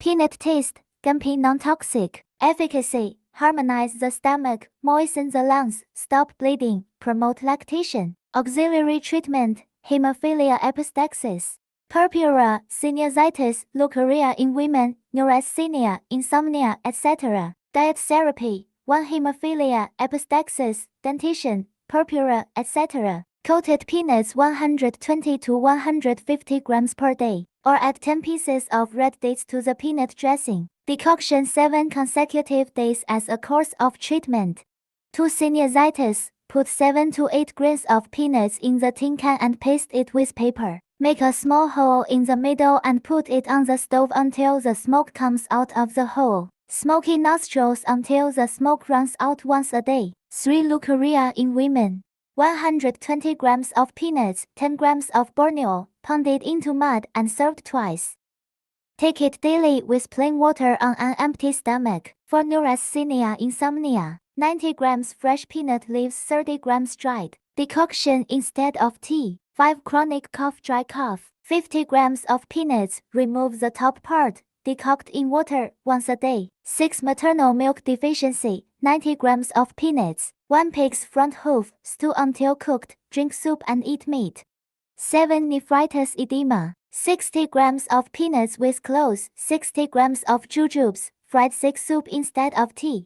Peanut taste, gummy non-toxic. Efficacy, harmonize the stomach, moisten the lungs, stop bleeding, promote lactation. Auxiliary treatment, hemophilia epistaxis. Purpura, sinusitis, leukorrhea in women, neurasthenia, insomnia, etc. Diet therapy, 1 hemophilia, epistaxis, dentition, purpura, etc. Coated peanuts 120 to 150 grams per day, or add 10 pieces of red dates to the peanut dressing. Decoction 7 consecutive days as a course of treatment. To sinusitis, put 7 to 8 grains of peanuts in the tin can and paste it with paper. Make a small hole in the middle and put it on the stove until the smoke comes out of the hole. Smoky nostrils until the smoke runs out once a day. 3 leukorrhea in women. 120 grams of peanuts, 10 grams of borneo, pounded into mud and served twice. Take it daily with plain water on an empty stomach. For neurasthenia insomnia, 90 grams fresh peanut leaves, 30 grams dried. Decoction instead of tea. 5 chronic cough, dry cough. 50 grams of peanuts, remove the top part. Decoct in water once a day. 6 maternal milk deficiency, 90 grams of peanuts. 1 pig's front hoof, stew until cooked, drink soup and eat meat. 7 nephritis edema, 60 grams of peanuts with cloves, 60 grams of jujubes, fried 6 soup instead of tea.